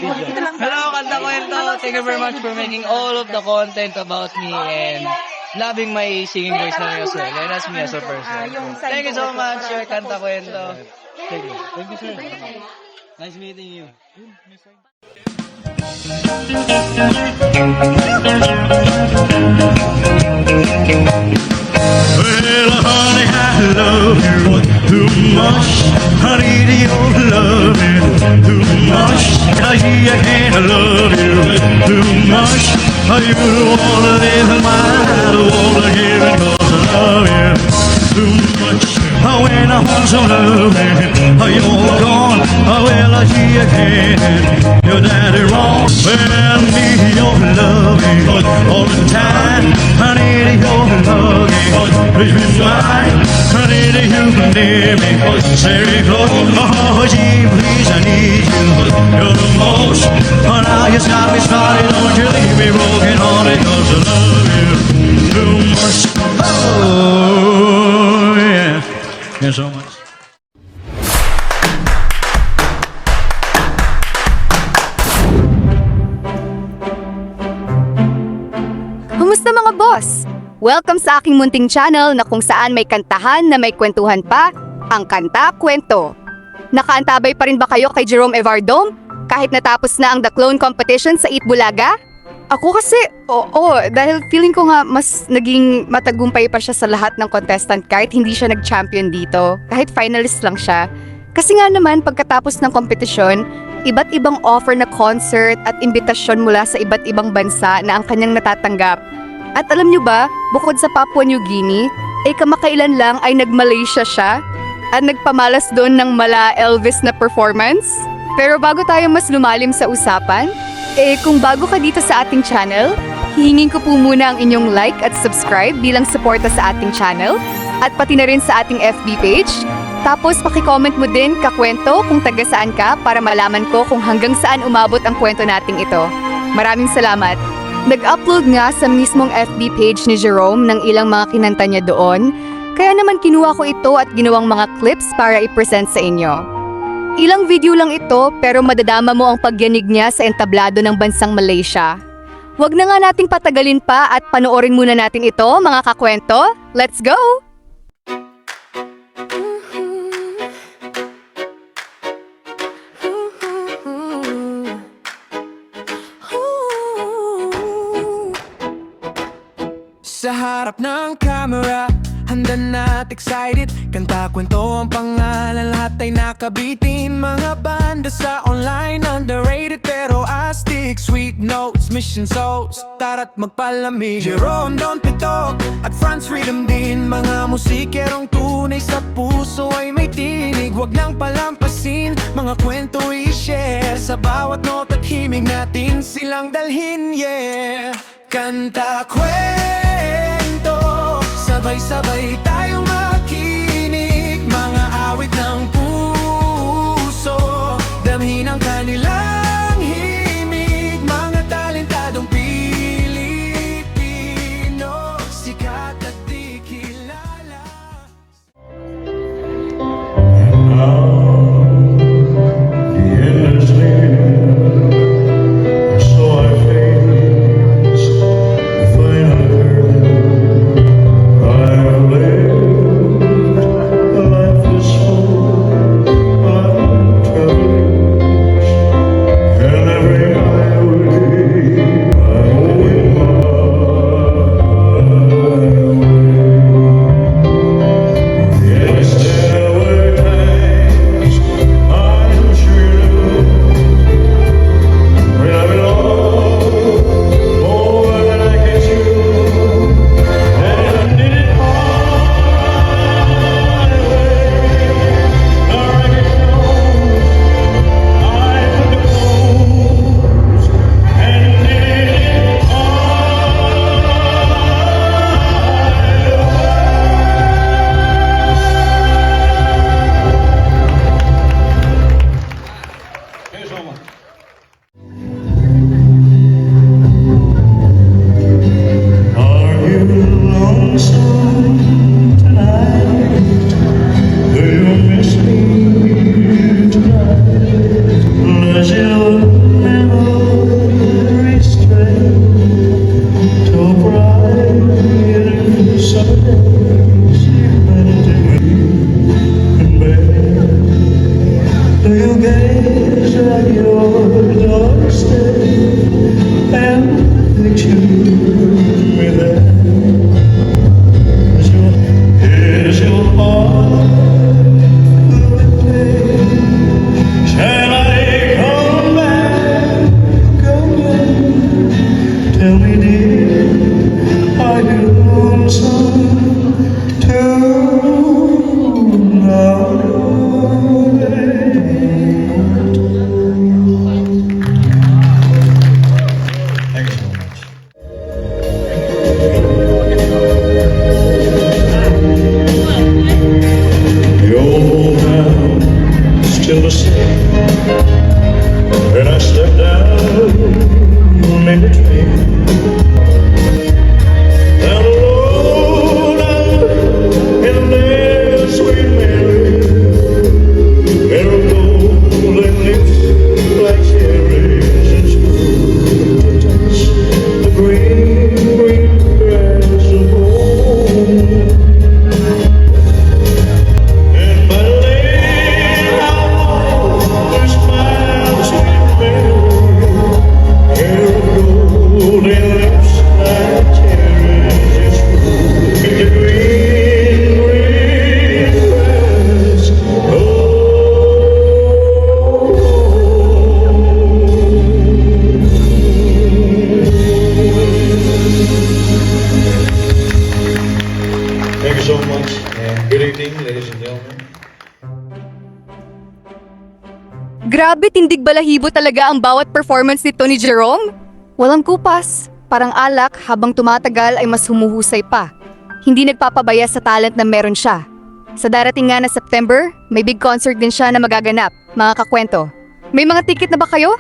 Hello, Kanta Kwento. Thank you very much for making all of the content about me and loving my singing voice na as well. And as me as a person. Thank you so much, Sir Kanta Kwento. Thank you. Thank you, sir. Nice meeting you. Well, honey, I love you too much. I need your loving too much. I can't love you too much. You don't wanna live in mine. I don't wanna give it 'cause I love you too much. When I want some loving, you're gone. Well, I see again, your daddy wrong. Well, I need your loving all the time. I need your loving, please be mine. I need you near me, very close. Oh, gee, please, I need you. You're the most. Oh, now you got me started. Don't you leave me broken hearted, 'cause I love you too much. Oh, yeah. Thank you so much. Kumusta mga boss? Welcome sa aking munting channel na kung saan may kantahan na may kwentuhan pa, ang Kanta Kwento. Nakaantabay pa rin ba kayo kay Jerome Evardom? Kahit natapos na ang The Clone Competition sa Eat Bulaga? Ako kasi, oo, dahil feeling ko nga mas naging matagumpay pa siya sa lahat ng contestant kahit hindi siya nag-champion dito, kahit finalist lang siya. Kasi nga naman pagkatapos ng kompetisyon, iba't ibang offer na concert at imbitasyon mula sa iba't ibang bansa na ang kanyang natatanggap. At alam nyo ba, bukod sa Papua New Guinea, kamakailan lang ay nag-Malaysia siya at nagpamalas doon ng mala Elvis na performance. Pero bago tayo mas lumalim sa usapan, kung bago ka dito sa ating channel, hihingin ko po muna ang inyong like at subscribe bilang suporta sa ating channel at pati na rin sa ating FB page. Tapos pakicomment mo din kakwento kung taga saan ka para malaman ko kung hanggang saan umabot ang kwento nating ito. Maraming salamat! Nag-upload nga sa mismong FB page ni Jerome ng ilang mga kinanta niya doon, kaya naman kinuha ko ito at ginawang mga clips para i-present sa inyo. Ilang video lang ito pero madadama mo ang pagyanig niya sa entablado ng bansang Malaysia. Huwag na nga nating patagalin pa at panoorin muna natin ito mga kakwento. Let's go! Sa harap ng camera, handa na at excited. Kanta kwento ang pangalan, lahat ay nakabitin. Mga banda sa online, underrated pero astig. Sweet notes, mission souls, tara't magpalamig. Jerome Don Pitok at Franz Freedom din. Mga musikerong tunay sa puso ay may tinig. Huwag nang palampasin, mga kwento i-share. Sa bawat nota't himig natin silang dalhin, yeah. Kanta kwento, sabay-sabay tayong makinig. Mga awit ng puso, damhin ang kanilang himig. Mga talentadong Pilipino, sikat at di kilala. The end is near, so I face the final curtain. I've lived Grabe, tindig balahibo talaga ang bawat performance nito ni Jerome. Walang kupas, parang alak habang tumatagal ay mas humuhusay pa. Hindi nagpapabaya sa talent na meron siya. Sa darating nga na September, may big concert din siya na magaganap, mga kakwento. May mga ticket na ba kayo?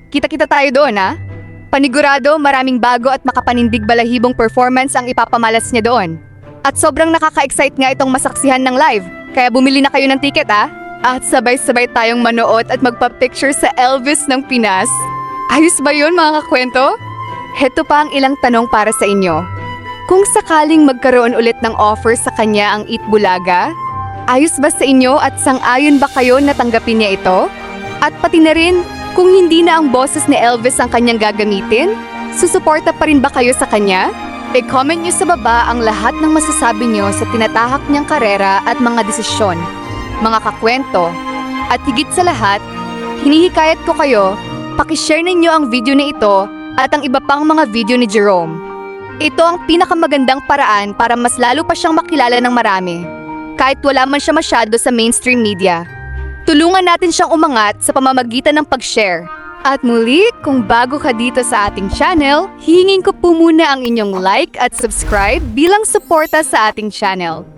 Kita-kita tayo doon, ha? Panigurado, maraming bago at makapanindig balahibong performance ang ipapamalas niya doon. At sobrang nakaka-excite nga itong masaksihan ng live, kaya bumili na kayo ng ticket, ha? At sabay-sabay tayong manood at magpa-picture sa Elvis ng Pinas. Ayos ba yun, mga kakwento? Heto pa ang ilang tanong para sa inyo. Kung sakaling magkaroon ulit ng offer sa kanya ang Eat Bulaga, ayos ba sa inyo at sang-ayon ba kayo na tanggapin niya ito? At pati na rin, kung hindi na ang boses ni Elvis ang kanyang gagamitin, susuporta pa rin ba kayo sa kanya? I-comment niyo sa baba ang lahat ng masasabi niyo sa tinatahak niyang karera at mga desisyon, mga kakwento. At higit sa lahat, hinihikayat ko kayo, pakishare ninyo ang video na ito at ang iba pang mga video ni Jerome. Ito ang pinakamagandang paraan para mas lalo pa siyang makilala ng marami, kahit wala man siya masyado sa mainstream media. Tulungan natin siyang umangat sa pamamagitan ng pag-share. At muli, kung bago ka dito sa ating channel, hihingin ko po muna ang inyong like at subscribe bilang suporta sa ating channel.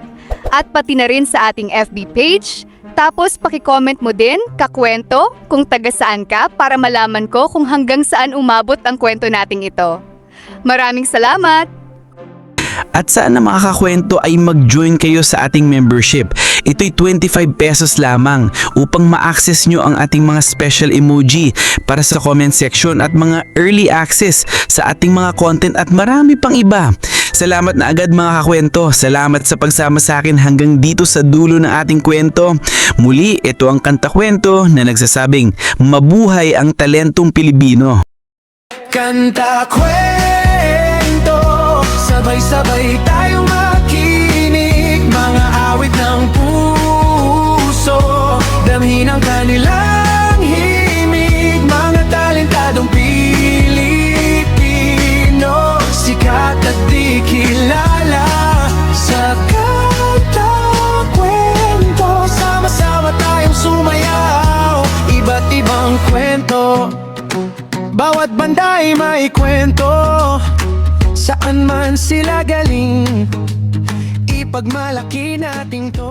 At pati na rin sa ating FB page. Tapos paki-comment mo din, kakwento, kung taga saan ka para malaman ko kung hanggang saan umabot ang kwento nating ito. Maraming salamat! At sana mga kakwento ay mag-join kayo sa ating membership. Ito'y 25 pesos lamang upang ma-access nyo ang ating mga special emoji para sa comment section at mga early access sa ating mga content at marami pang iba. Salamat na agad mga kakwento. Salamat sa pagsama sa akin hanggang dito sa dulo ng ating kwento. Muli, ito ang Kanta Kwento na nagsasabing mabuhay ang talentong Pilipino. Kanta kwento, sabay-sabay tayong makinig. Mga awit ng puso, damhin ang kanilang himig. Mga talentadong Pilipino, sikat at di kilala sa Kanta Kwento. Sama-sama tayong sumayaw, iba't ibang kwento. Bawat banda ay may kwento, saan man sila galing, ipagmalaki natin to.